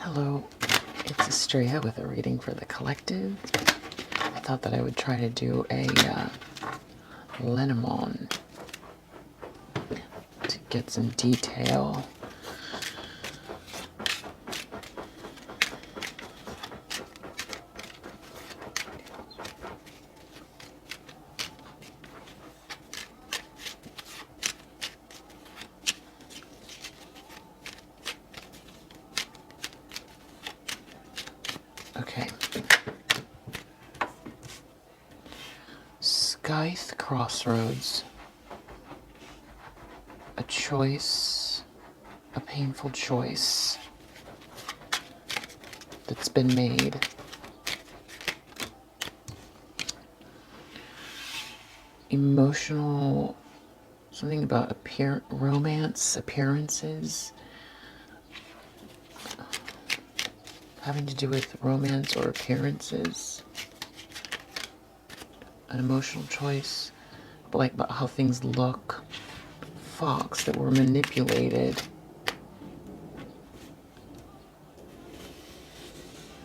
Hello, it's Estrella with a reading for the collective. I thought that I would try to do a Lenormand to get some detail. Okay. Scythe Crossroads. A choice, a painful choice that's been made. Emotional, something about romance, appearances. Having to do with romance or appearances. An emotional choice, like about how things look. Fox that were manipulated.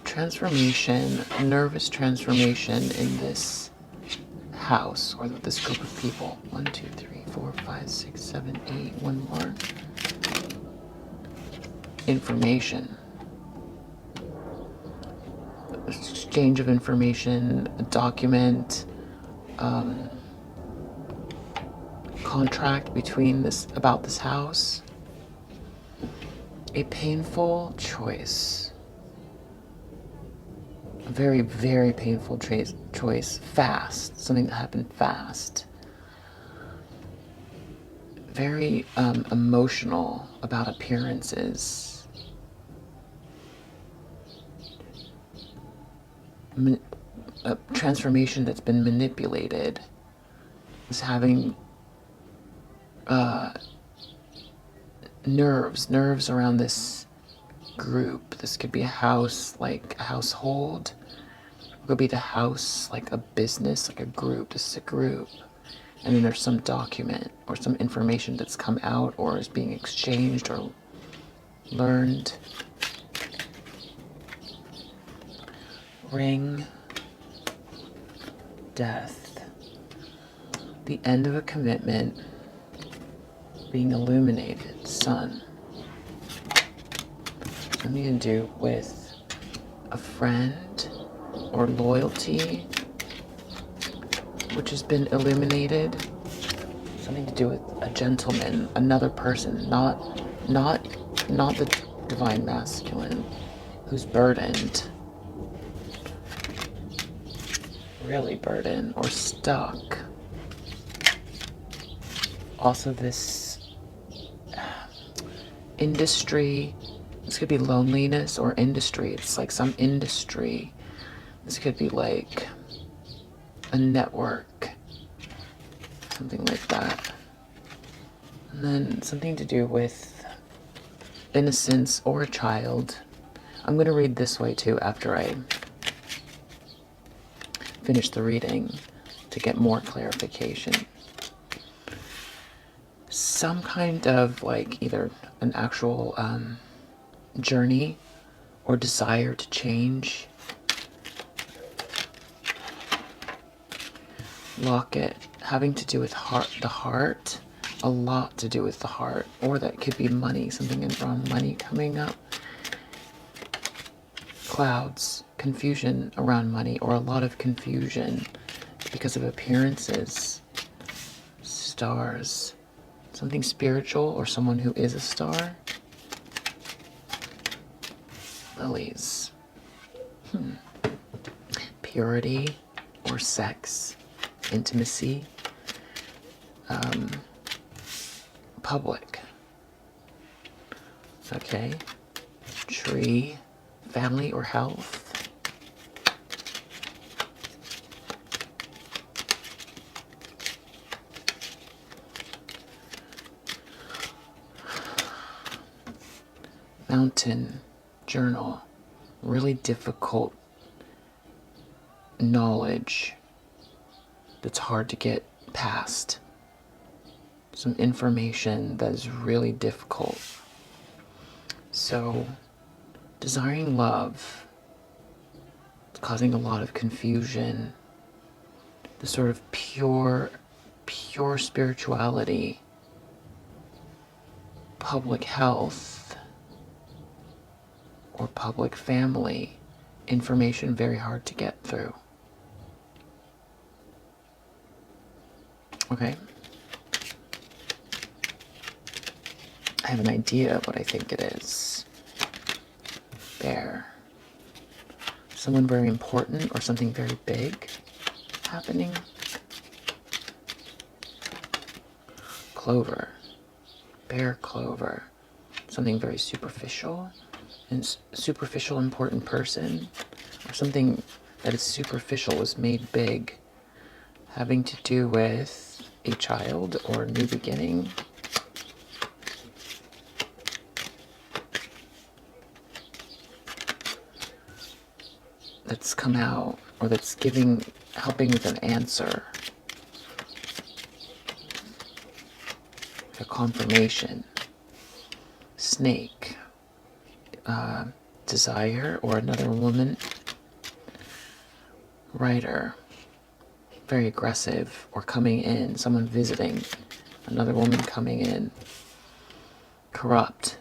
Transformation, nervous transformation in this house or this group of people. 1, 2, 3, 4, 5, 6, 7, 8. One more. Information. Exchange of information, a document, contract between about this house. A painful choice. A very, very painful choice. Fast. Something that happened fast. Very emotional about appearances. A transformation that's been manipulated. Is having nerves around this group. This could be a house, like a household. It could be the house, like a business, like a group. This is a group. And then there's some document or some information that's come out or is being exchanged or learned. Ring. Death. The end of a commitment. Being illuminated. Sun. Something to do with a friend or loyalty, which has been illuminated. Something to do with a gentleman, another person, not the divine masculine, who's burdened, really burdened or stuck. Also, this industry. This could be loneliness or industry. It's like some industry. This could be like a network. Something like that. And then something to do with innocence or a child. I'm going to read this way too after I finish the reading to get more clarification. Some kind of like either an actual journey or desire to change. Locket, having to do with the heart, a lot to do with the heart, or that could be money, something around money coming up. Clouds, confusion around money, or a lot of confusion because of appearances. Stars, something spiritual or someone who is a star. Lilies. Purity or sex, intimacy. Public. Okay. Tree, family or health. Mountain, journal, really difficult knowledge that's hard to get past. Some information that is really difficult. So desiring love, causing a lot of confusion, the sort of pure spirituality, public health, or public family, information very hard to get through. Okay. I have an idea of what I think it is. Bear. Someone very important or something very big happening. Clover. Bear, clover. Something very superficial. And superficial important person. Or something that is superficial is made big. Having to do with a child or a new beginning. That's come out, or that's helping with an answer. A confirmation. Snake. Desire, or another woman. Writer. Very aggressive, or coming in. Someone visiting. Another woman coming in. Corrupt.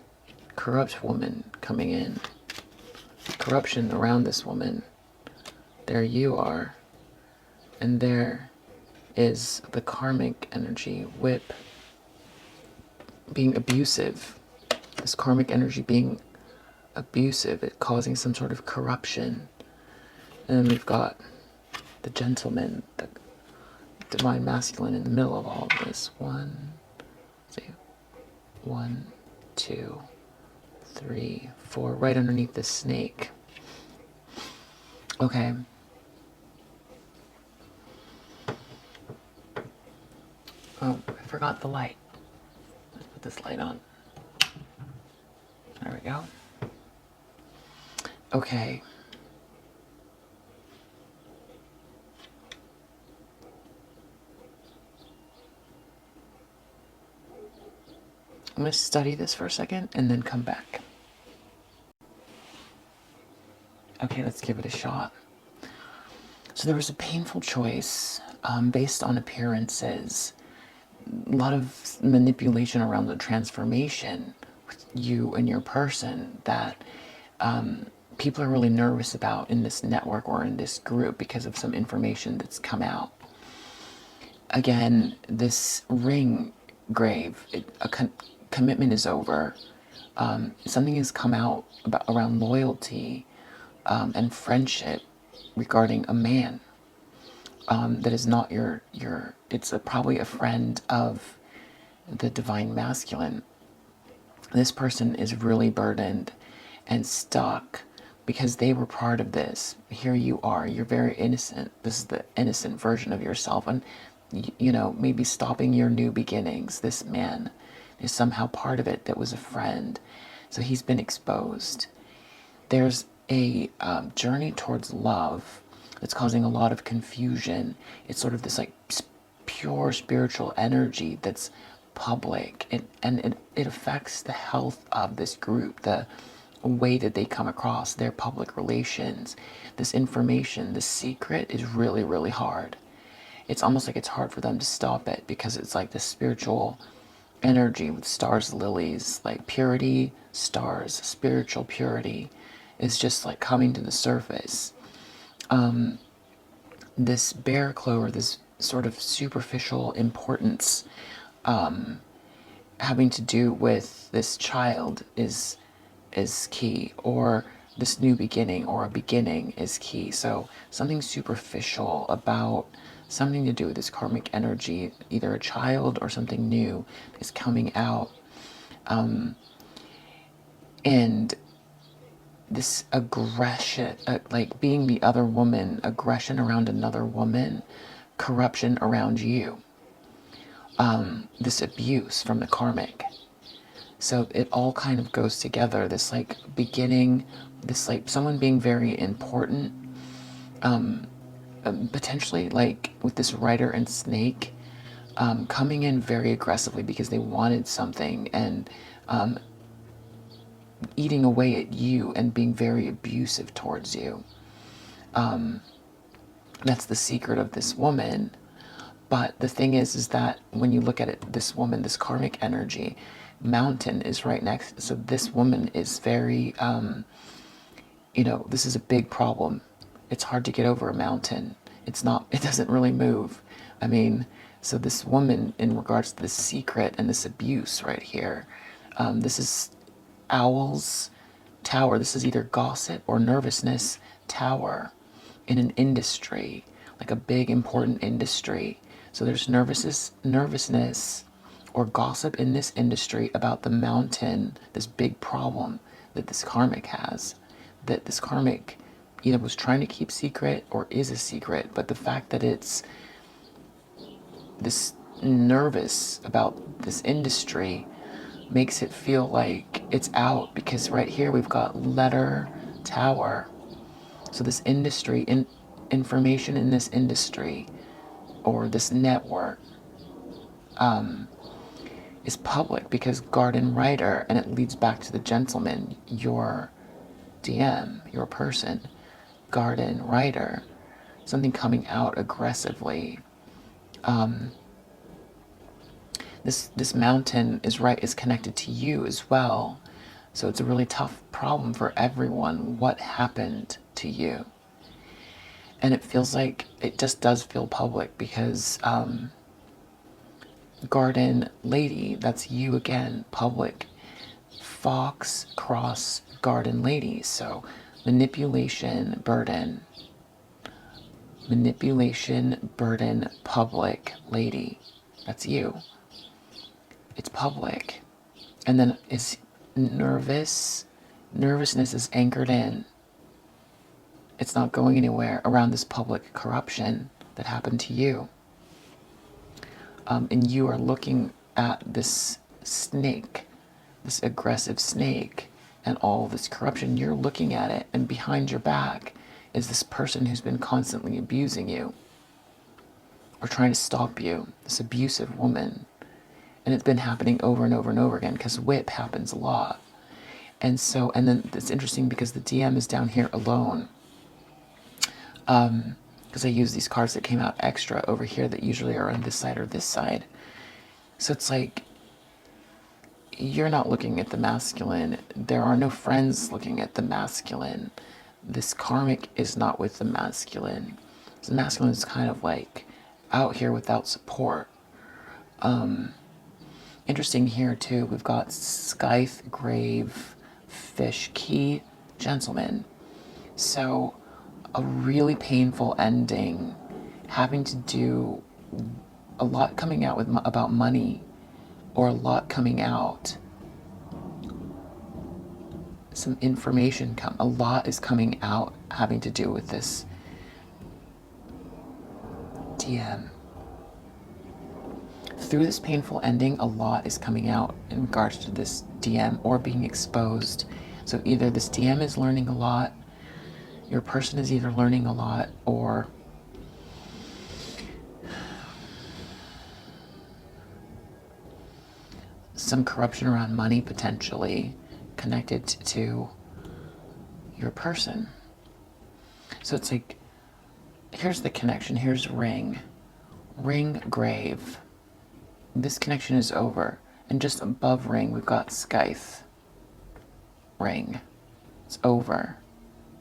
Corrupt woman coming in. Corruption around this woman. There you are. And there is the karmic energy, whip, being abusive. This karmic energy being abusive, it causing some sort of corruption. And then we've got the gentleman, the divine masculine in the middle of all of this. 1, 2, 3, 4, right underneath the snake. Okay. Oh, I forgot the light. Let's put this light on. There we go. Okay. I'm going to study this for a second and then come back. Okay, let's give it a shot. So there was a painful choice based on appearances. A lot of manipulation around the transformation with you and your person that people are really nervous about in this network or in this group because of some information that's come out. Again, this ring grave, commitment is over. Something has come out around loyalty and friendship regarding a man that is not it's probably a friend of the divine masculine. This person is really burdened and stuck because they were part of this. Here you are, you're very innocent. This is the innocent version of yourself, and maybe stopping your new beginnings. This man is somehow part of it that was a friend, so he's been exposed. There's a journey towards love that's causing a lot of confusion. It's sort of this like pure spiritual energy that's public, and it affects the health of this group, the way that they come across, their public relations. This information, this secret is really, really hard. It's almost like it's hard for them to stop it because it's like this spiritual energy with stars, lilies, like purity, stars, spiritual purity is just like coming to the surface. This bear clover, this sort of superficial importance having to do with this child is key, or this new beginning or a beginning is key. So something superficial about something to do with this karmic energy, either a child or something new is coming out. And this aggression, like being the other woman, aggression around another woman, corruption around you, this abuse from the karmic. So it all kind of goes together, this like beginning, this like someone being very important, potentially like with this rider and snake, coming in very aggressively because they wanted something, and eating away at you and being very abusive towards you. That's the secret of this woman. But the thing is that when you look at it, this woman, this karmic energy, mountain is right next. So this woman is very, this is a big problem. It's hard to get over a mountain. It doesn't really move. I mean, so this woman, in regards to this secret and this abuse right here, this is Owl's Tower. This is either gossip or nervousness tower in an industry, like a big important industry. So there's nervousness or gossip in this industry about the mountain, this big problem that this karmic has, that this karmic either was trying to keep secret or is a secret. But the fact that it's this nervous about this industry makes it feel like it's out, because right here we've got letter tower. So this industry, information in this industry or this network is public, because garden writer, and it leads back to the gentleman, your DM, your person, garden writer, something coming out aggressively. This mountain is connected to you as well. So it's a really tough problem for everyone. What happened to you? And it feels like it just does feel public, because garden lady, that's you again, public. Fox cross garden lady. So manipulation, burden, public lady. That's you. It's public. And then it's nervousness is anchored in. It's not going anywhere around this public corruption that happened to you. And you are looking at this snake, this aggressive snake, and all this corruption. You're looking at it, and behind your back is this person who's been constantly abusing you or trying to stop you, this abusive woman. And it's been happening over and over and over again, because whip happens a lot. And then it's interesting because the DM is down here alone. Because I use these cards that came out extra over here that usually are on this side or this side. So it's like, you're not looking at the masculine. There are no friends looking at the masculine. This karmic is not with the masculine. So the masculine is kind of like out here without support. Interesting here too, we've got Scythe, Grave, Fish, Key, Gentleman. So a really painful ending, having to do a lot coming out about money, or a lot coming out, some information a lot is coming out having to do with this DM. Through this painful ending, a lot is coming out in regards to this DM, or being exposed. So either this DM is learning a lot, your person is either learning a lot, or some corruption around money potentially connected to your person. So it's like, here's the connection. Here's ring, grave. This connection is over. And just above ring, we've got Scythe, ring. It's over.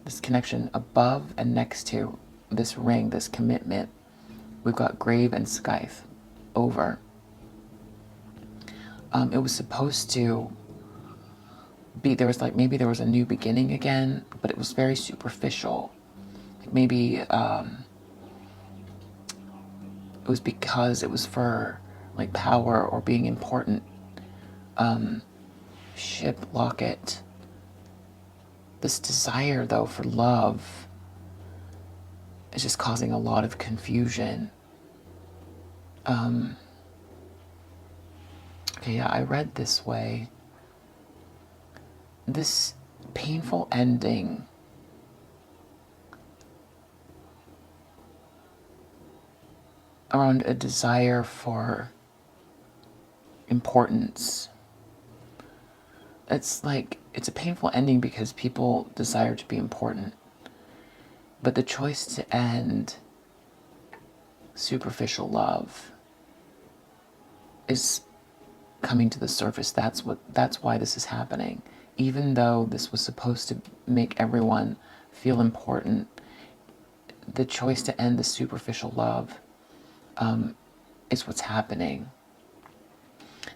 This connection above and next to this ring, this commitment, we've got grave and Scythe, over. It was supposed to be, maybe there was a new beginning again, but it was very superficial. Like maybe it was because it was for like power or being important. Ship, locket. This desire though for love is just causing a lot of confusion. Okay, yeah, I read this way. This painful ending around a desire for importance. It's like it's a painful ending because people desire to be important. But the choice to end superficial love is coming to the surface. That's why this is happening. Even though this was supposed to make everyone feel important, the choice to end the superficial love is what's happening.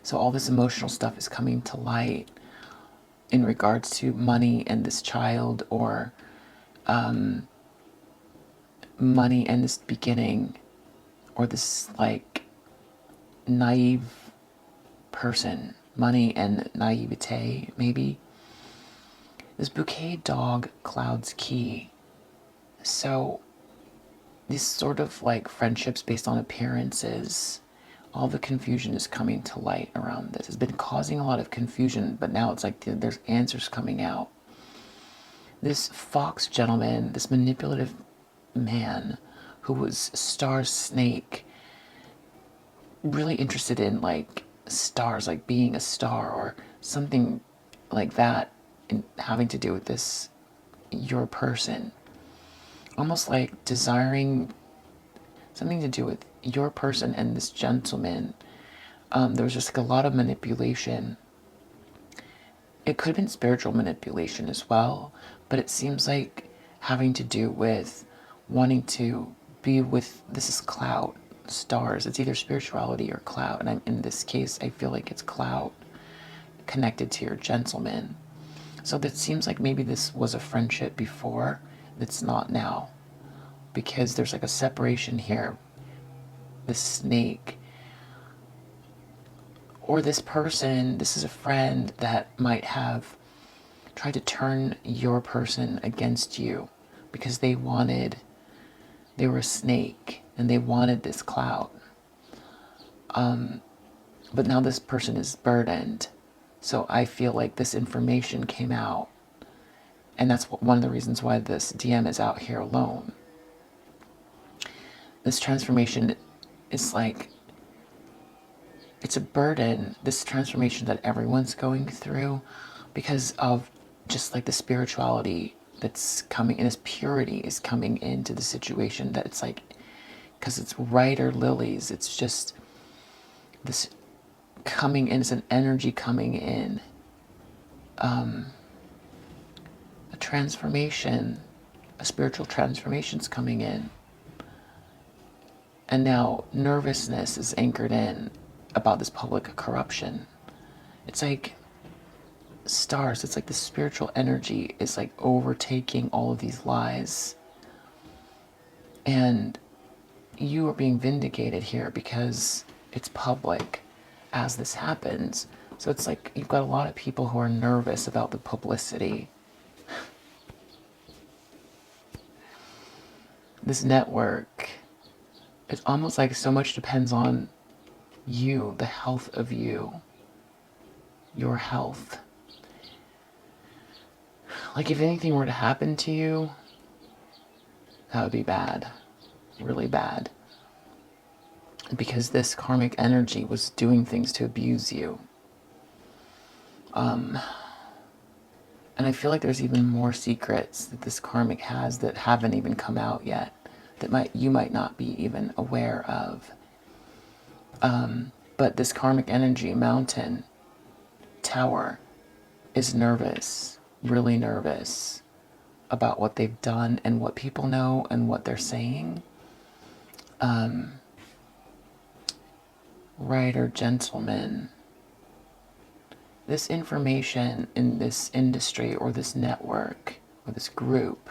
So all this emotional stuff is coming to light in regards to money and this child, or money and this beginning, or this like naive person, money and naivete, maybe. This bouquet dog clouds key. So these sort of like friendships based on appearances, all the confusion is coming to light around this. It's been causing a lot of confusion, but now it's like there's answers coming out. This fox gentleman, this manipulative man who was star snake, really interested in like stars, like being a star or something like that, and having to do with this, your person, almost like desiring something to do with your person and this gentleman. There was just like a lot of manipulation. It could have been spiritual manipulation as well, but it seems like having to do with wanting to be with, this is cloud, stars. It's either spirituality or cloud. And in this case, I feel like it's cloud connected to your gentleman. So that seems like maybe this was a friendship before. It's not now, because there's like a separation here. This snake, or this person, this is a friend that might have tried to turn your person against you because they were a snake and they wanted this clout. But now this person is burdened. So I feel like this information came out. And that's one of the reasons why this DM is out here alone. This transformation is like, it's a burden, this transformation that everyone's going through, because of just like the spirituality that's coming, and this purity is coming into the situation, that it's like, because it's rider lilies, it's just this coming in, it's an energy coming in, a transformation, a spiritual transformation's coming in. And now nervousness is anchored in about this public corruption. It's like stars, it's like the spiritual energy is like overtaking all of these lies. And you are being vindicated here because it's public as this happens. So it's like you've got a lot of people who are nervous about the publicity. This network, it's almost like so much depends on you, the health of you, your health. Like if anything were to happen to you, that would be bad, really bad. Because this karmic energy was doing things to abuse you. And I feel like there's even more secrets that this karmic has that haven't even come out yet, that you might not be even aware of. But this karmic energy mountain tower is nervous, really nervous about what they've done and what people know and what they're saying. Writer, gentleman. This information in this industry or this network or this group,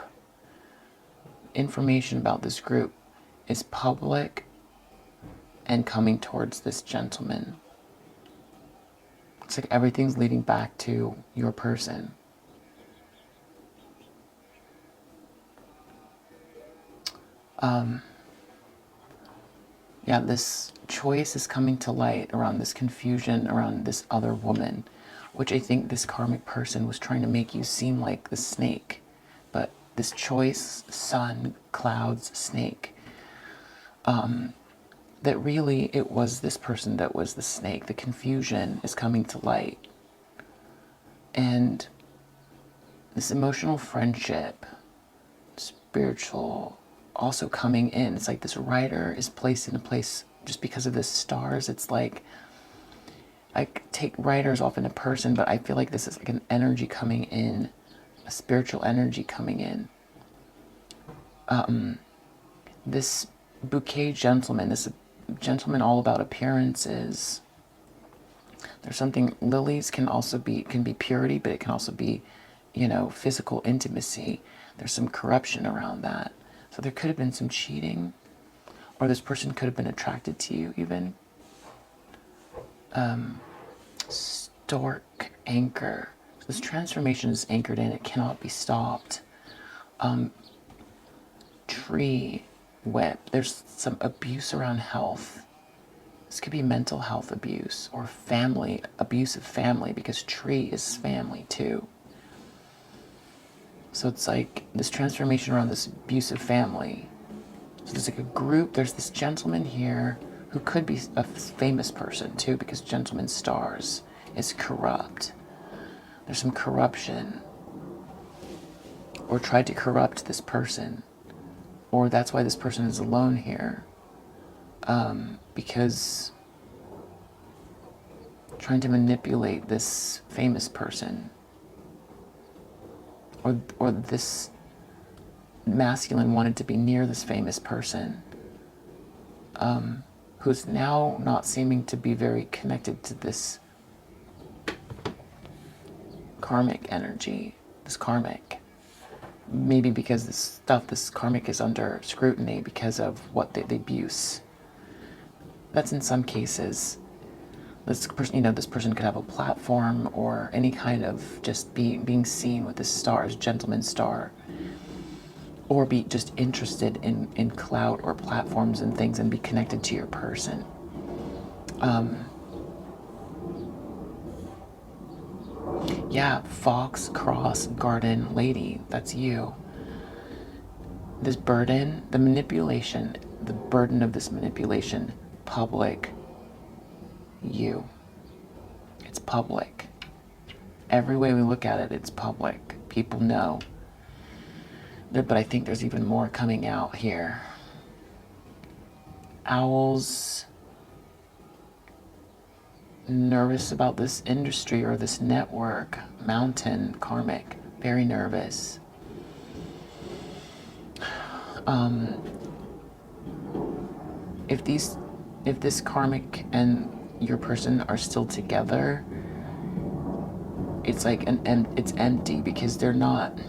information about this group is public and coming towards this gentleman. It's like everything's leading back to your person. Yeah, this choice is coming to light around this confusion around this other woman, which I think this karmic person was trying to make you seem like the snake. But this choice, sun, clouds, snake, that really it was this person that was the snake. The confusion is coming to light. And this emotional friendship, spiritual, also coming in. It's like this writer is placed in a place just because of the stars. It's like, I take writers off in a person, but I feel like this is like an energy coming in, a spiritual energy coming in. This bouquet gentleman, this gentleman all about appearances. There's something, lilies can be purity, but it can also be, physical intimacy. There's some corruption around that. So there could have been some cheating, or this person could have been attracted to you even. Stork, anchor. So this transformation is anchored in, it cannot be stopped. Tree, whip. There's some abuse around health. This could be mental health abuse or family, abusive family, because tree is family too. So it's like this transformation around this abusive family. So there's like a group, there's this gentleman here who could be a famous person too, because gentleman stars is corrupt. There's some corruption, or tried to corrupt this person, or that's why this person is alone here, because trying to manipulate this famous person, or this masculine wanted to be near this famous person, who's now not seeming to be very connected to this karmic energy, this karmic. Maybe because this karmic is under scrutiny because of what the abuse. That's in some cases. This person could have a platform or any kind of just being seen with this star, as gentleman star, or be just interested in clout or platforms and things and be connected to your person. Yeah, fox, cross, garden, lady, that's you. This burden, the manipulation, the burden of this manipulation, public, you. It's public. Every way we look at it, it's public. People know. But I think there's even more coming out here. Owls, nervous about this industry or this network. Mountain, karmic, very nervous. If this karmic and your person are still together, it's like it's empty, because they're not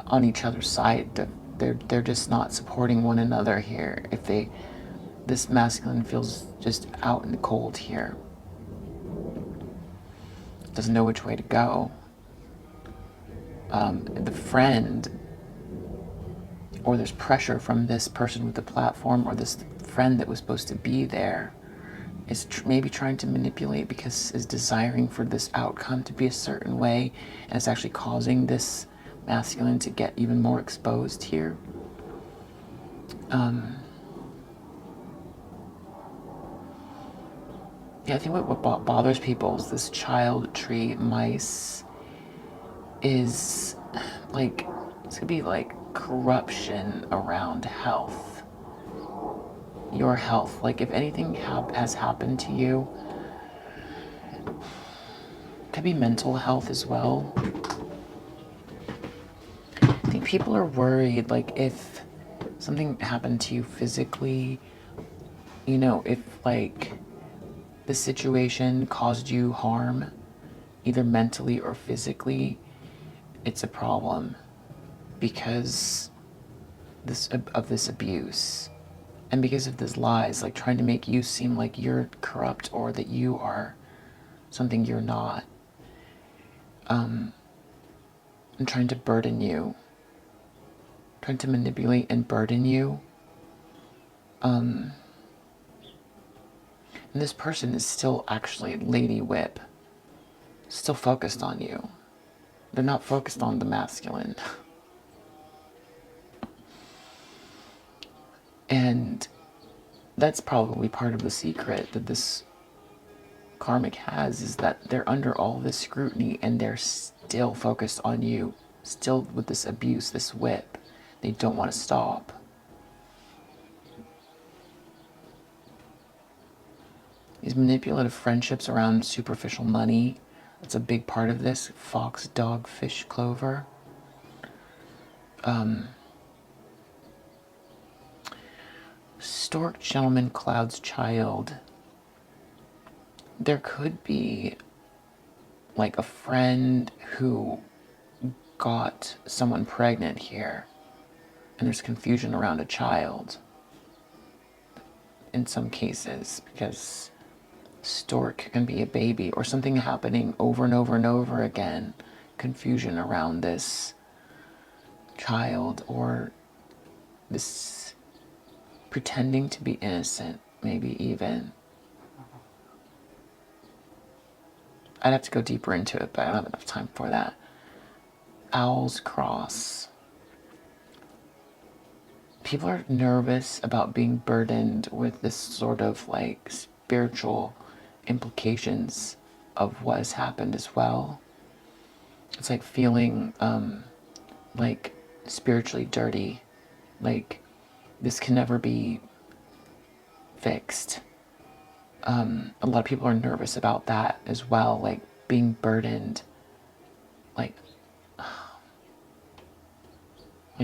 on each other's side. They're just not supporting one another here. This masculine feels just out in the cold here, doesn't know which way to go. The friend, or there's pressure from this person with the platform, or this friend that was supposed to be there, is maybe trying to manipulate, because is desiring for this outcome to be a certain way, and it's actually causing this masculine to get even more exposed here. Yeah, I think what bothers people is this child, tree, mice, is like, it's gonna be like corruption around health. Your health, like if anything has happened to you, could be mental health as well. I think people are worried, like if something happened to you physically, if like the situation caused you harm, either mentally or physically, it's a problem because of this abuse, and because of this lies, like trying to make you seem like you're corrupt or that you are something you're not, and trying to burden you, trying to manipulate and burden you. And this person is still actually Lady Whip, still focused on you. They're not focused on the masculine. And that's probably part of the secret, that this karmic has is that they're under all this scrutiny and they're still focused on you, still with this abuse, this whip. They don't want to stop. These manipulative friendships around superficial money, that's a big part of this. Fox, dog, fish, clover. Stork, gentleman, cloud's child. There could be like a friend who got someone pregnant here, and there's confusion around a child in some cases, because stork can be a baby or something happening over and over and over again. Confusion around this child, or this pretending to be innocent, maybe even. I'd have to go deeper into it, but I don't have enough time for that. Owl's cross. People are nervous about being burdened with this sort of like spiritual implications of what has happened as well. It's like feeling like spiritually dirty, like this can never be fixed. A lot of people are nervous about that as well, like being burdened, like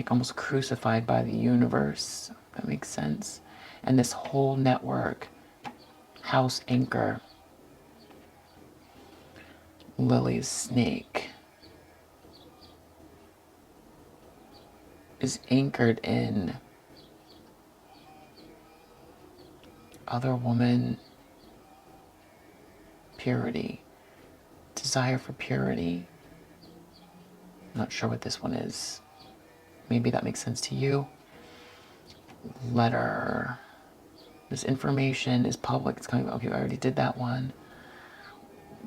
almost crucified by the universe. That makes sense. And this whole network, house anchor, Lily's snake, is anchored in other woman, purity, desire for purity. Not sure what this one is. Maybe that makes sense to you. Letter. This information is public. It's coming. Okay, I already did that one.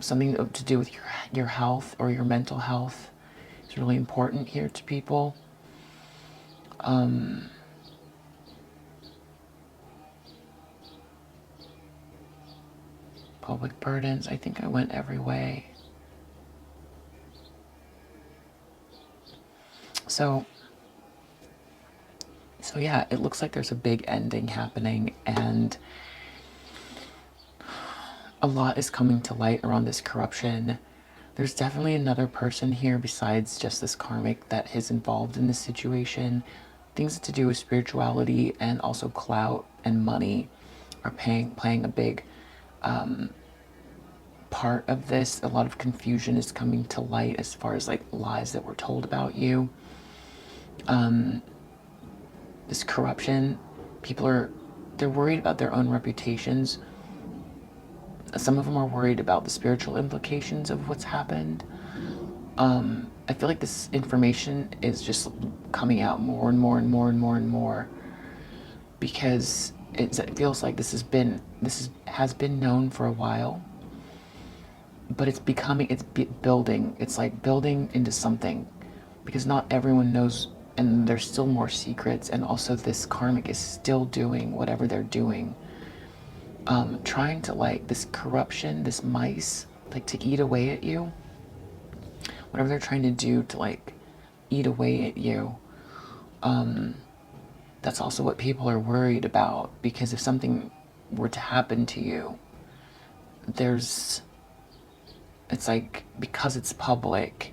Something to do with your health or your mental health is really important here to people. Public burdens. I think I went every way. So yeah, it looks like there's a big ending happening, and a lot is coming to light around this corruption. There's definitely another person here besides just this karmic that is involved in this situation. Things to do with spirituality and also clout and money are playing a big part of this. A lot of confusion is coming to light as far as like lies that were told about you. This corruption, they're worried about their own reputations. Some of them are worried about the spiritual implications of what's happened. I feel like this information is just coming out more and more and more and more and more, because it feels like this has been known for a while, but it's building. It's like building into something, because not everyone knows, and there's still more secrets, and also this karmic is still doing whatever they're doing. Trying to, like, this corruption, this mice, like, to eat away at you. Whatever they're trying to do to, like, eat away at you. That's also what people are worried about, because if something were to happen to you, it's like, because it's public,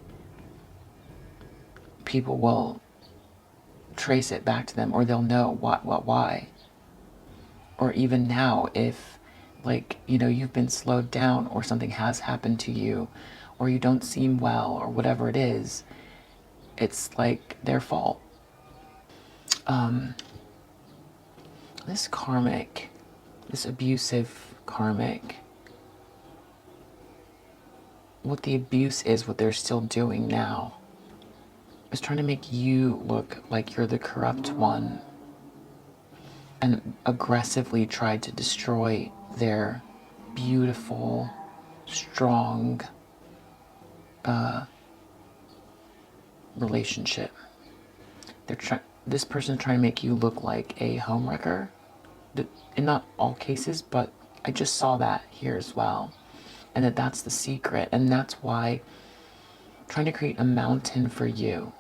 people will trace it back to them, or they'll know why. Or even now, if, like, you know, you've been slowed down, or something has happened to you, or you don't seem well, or whatever it is, it's like their fault. This karmic, this abusive karmic, what the abuse is, what they're still doing now, is trying to make you look like you're the corrupt one, and aggressively tried to destroy their beautiful, strong relationship. This person's trying to make you look like a homewrecker. In not all cases, but I just saw that here as well. and that's the secret. And that's why trying to create a mountain for you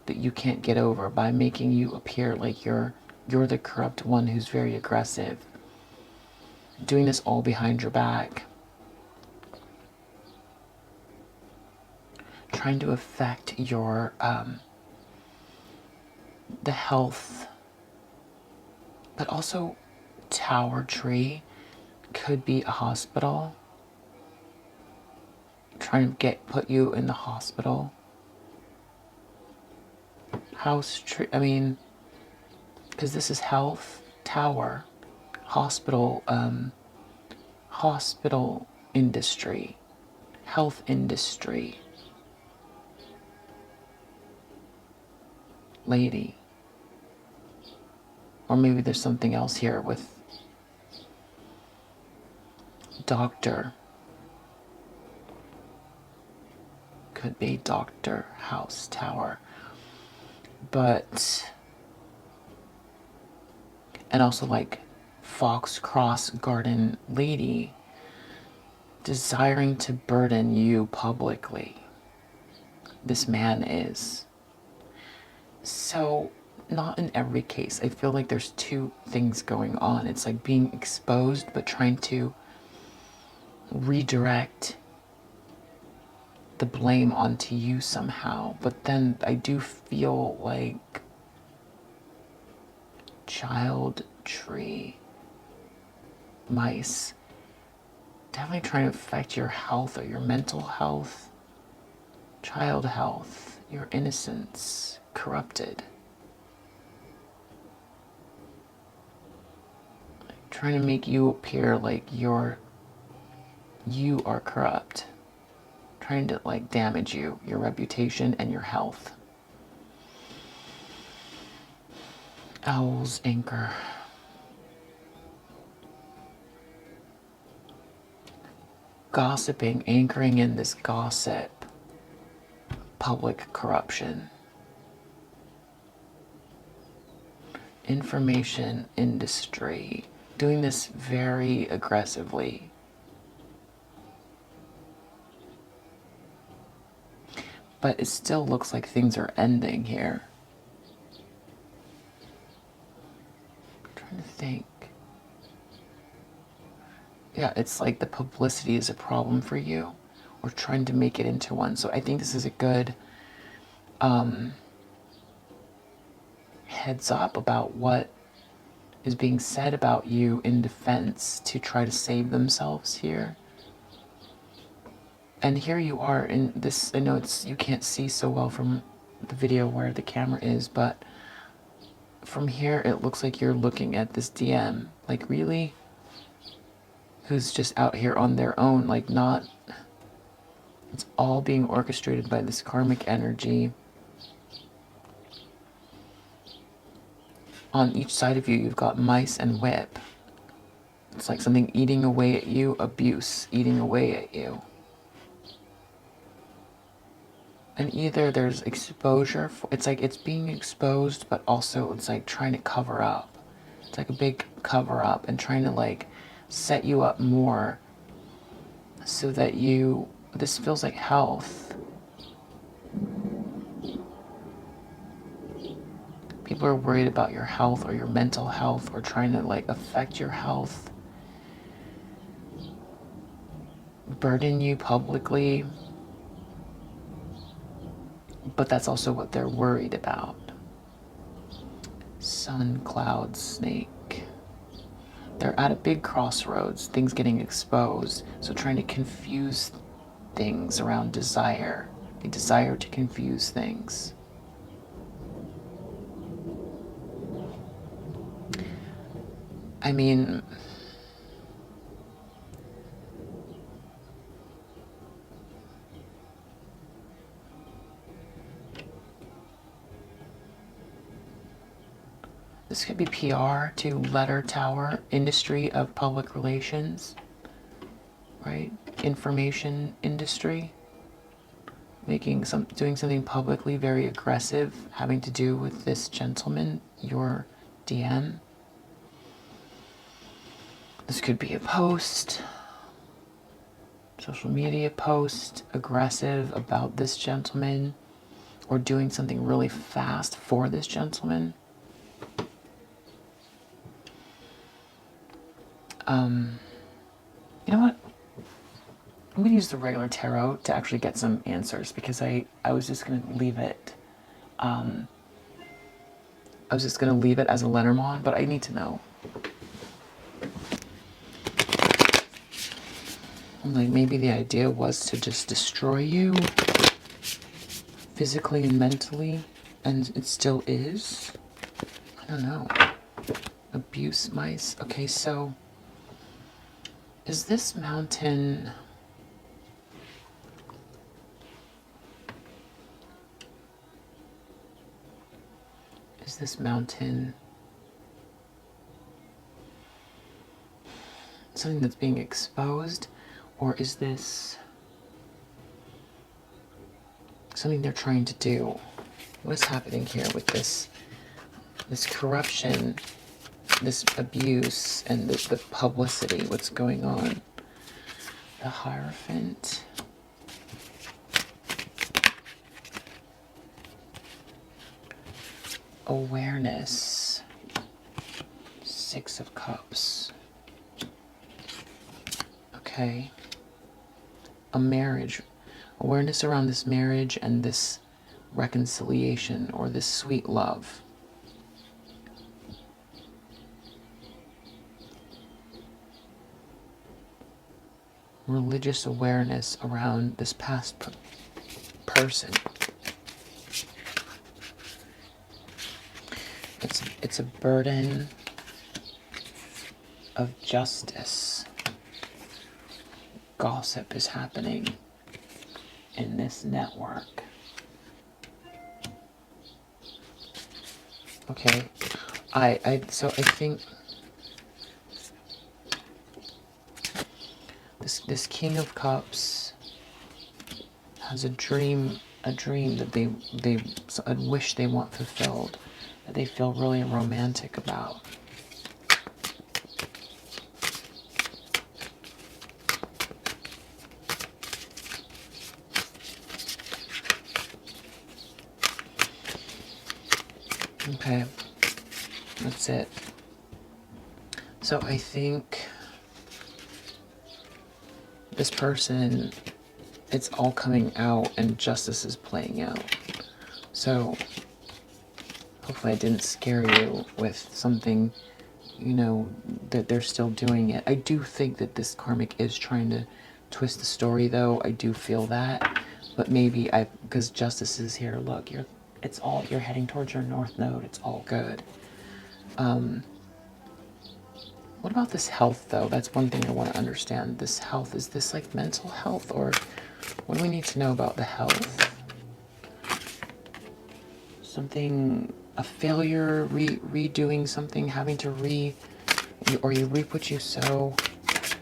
that you can't get over by making you appear like you're the corrupt one who's very aggressive, doing this all behind your back, trying to affect your the health, but also tower tree could be a hospital, trying to put you in the hospital. House tree, I mean, because this is health, tower, hospital, hospital industry, health industry, lady. Or maybe there's something else here with doctor. Could be doctor, house, tower. But, and also like Fox Cross Garden lady, desiring to burden you publicly. This man is. So, not in every case. I feel like there's two things going on. It's like being exposed, but trying to redirect the blame onto you somehow. But then I do feel like child tree, mice, definitely trying to affect your health or your mental health, child health, your innocence, corrupted. Trying to make you appear like you are corrupt. Trying to like damage you, your reputation and your health. Owl's anchor. Gossiping, anchoring in this gossip. Public corruption. Information industry. Doing this very aggressively. But it still looks like things are ending here. I'm trying to think. Yeah, it's like the publicity is a problem for you. Or trying to make it into one. So I think this is a good heads up about what is being said about you in defense to try to save themselves here. And here you are in this, I know you can't see so well from the video where the camera is, but from here it looks like you're looking at this DM. Like, really? Who's just out here on their own, like not, it's all being orchestrated by this karmic energy. On each side of you, you've got mice and whip. It's like something eating away at you, abuse eating away at you. And either there's exposure, it's like it's being exposed, but also it's like trying to cover up. It's like a big cover up and trying to like set you up more so that this feels like health. People are worried about your health or your mental health or trying to like affect your health. Burden you publicly. But that's also what they're worried about. Sun, cloud, snake. They're at a big crossroads, things getting exposed. So trying to confuse things around desire. They desire to confuse things. I mean, this could be PR to letter tower, industry of public relations, right? Information industry, doing something publicly very aggressive, having to do with this gentleman, your DM. This could be a post. social media post, aggressive about this gentleman, or doing something really fast for this gentleman. You know what? I'm going to use the regular tarot to actually get some answers, because I was just going to leave it. I was just going to leave it as a Lenormand, but I need to know. Like, maybe the idea was to just destroy you physically and mentally, and it still is. I don't know. Abuse mice. Okay, so is this mountain... Is this mountain something that's being exposed, or is this something they're trying to do? What is happening here with this corruption, this abuse, and the publicity? What's going on? The Hierophant. Awareness. Six of Cups. Okay. A marriage. Awareness around this marriage and this reconciliation, or this sweet love. Religious awareness around this past person. It's a burden of justice. Gossip is happening in this network. Okay, so I think this King of Cups has a dream that they a wish they want fulfilled, that they feel really romantic about. Okay, that's it. So I think this person, it's all coming out and justice is playing out. So hopefully I didn't scare you with something, you know, that they're still doing it. I do think that this karmic is trying to twist the story, though. I do feel that. But maybe because justice is here. Look, you're heading towards your north node. It's all good. What about this health, though? That's one thing I want to understand. This health, is this like mental health, or what do we need to know about the health? Something, a failure, redoing something, having to or you reap what you sow,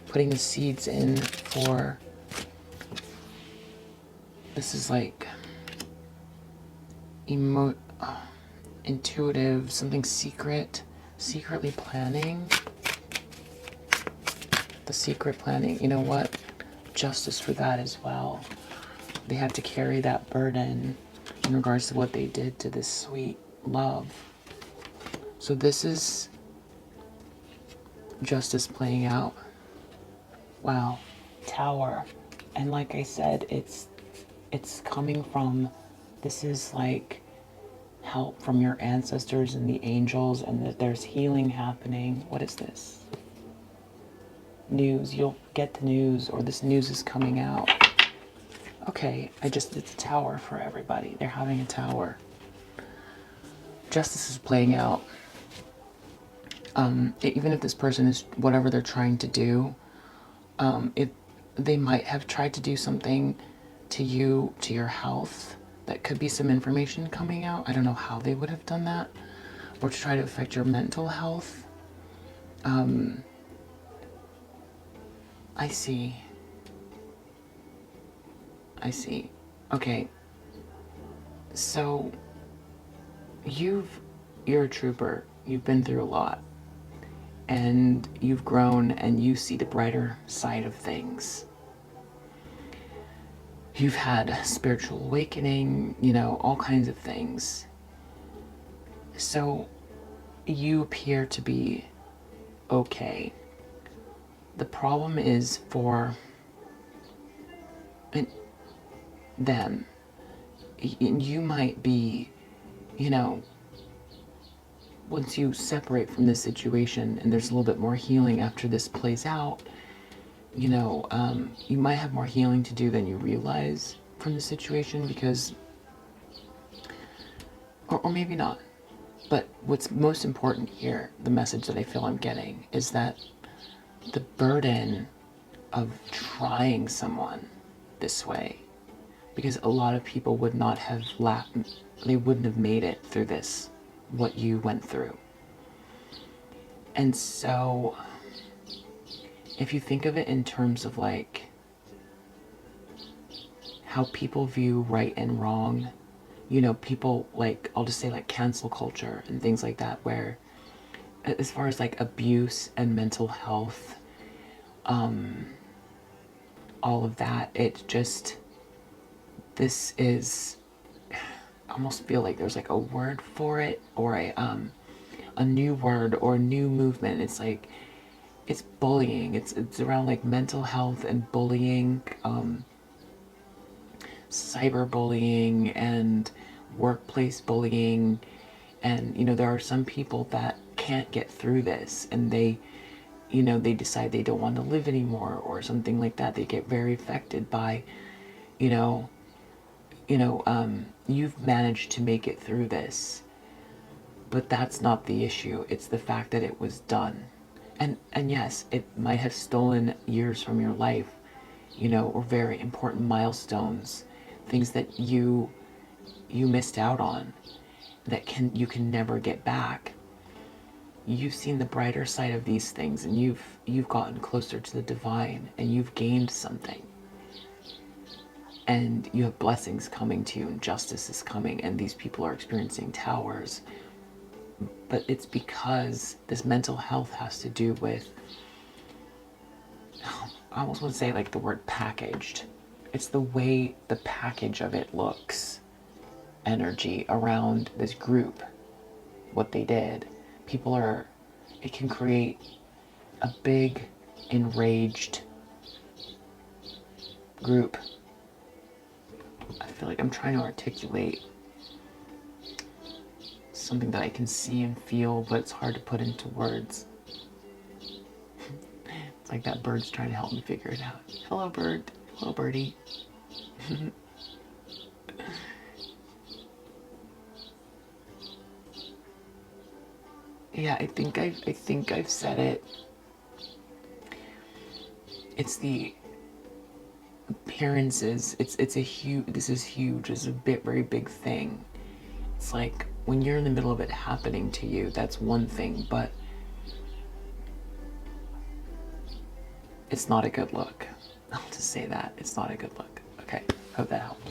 putting the seeds in for, this is like intuitive, something secretly planning. The secret planning, you know what? Justice for that as well. They have to carry that burden in regards to what they did to this sweet love. So this is justice playing out. Wow. Tower. And like I said, it's coming from, this is like help from your ancestors and the angels, and that there's healing happening. What is this? News. You'll get the news, or this news is coming out. Okay, it's a tower for everybody. They're having a tower. Justice is playing out. Even if this person is whatever they're trying to do, they might have tried to do something to you, to your health. That could be some information coming out. I don't know how they would have done that, or to try to affect your mental health. I see. Okay. So you're a trooper. You've been through a lot. And you've grown, and you see the brighter side of things. You've had spiritual awakening, you know, all kinds of things. So you appear to be okay. The problem is for them. You might be, you know, once you separate from this situation and there's a little bit more healing after this plays out, you know, you might have more healing to do than you realize from the situation because, or maybe not. But what's most important here, the message that I feel I'm getting, is that the burden of trying someone this way, because a lot of people would not have they wouldn't have made it through this, what you went through. And so if you think of it in terms of like how people view right and wrong, you know, people like, I'll just say like cancel culture and things like that, where as far as like abuse and mental health, all of that, it just, this is, I almost feel like there's like a word for it, or a new word or a new movement. It's like, it's bullying. It's around like mental health and bullying, cyberbullying and workplace bullying. And, you know, there are some people that can't get through this and they, you know, they decide they don't want to live anymore or something like that. They get very affected by, you know, you've managed to make it through this, but that's not the issue. It's the fact that it was done. And yes, it might have stolen years from your life, you know, or very important milestones, things that you missed out on that you can never get back. You've seen the brighter side of these things, and you've gotten closer to the divine, and you've gained something. And you have blessings coming to you, and justice is coming, and these people are experiencing towers. But it's because this mental health has to do with, I almost want to say like the word packaged. It's the way the package of it looks, energy around this group, what they did. People are, it can create a big enraged group. I feel like I'm trying to articulate something that I can see and feel, but it's hard to put into words. It's like that bird's trying to help me figure it out. Hello, bird. Hello, birdie. Yeah, I think I've said it. It's the appearances. It's a huge. This is huge. It's a very big thing. It's like when you're in the middle of it happening to you, that's one thing, but it's not a good look. I'll just say that. It's not a good look. Okay, hope that helped.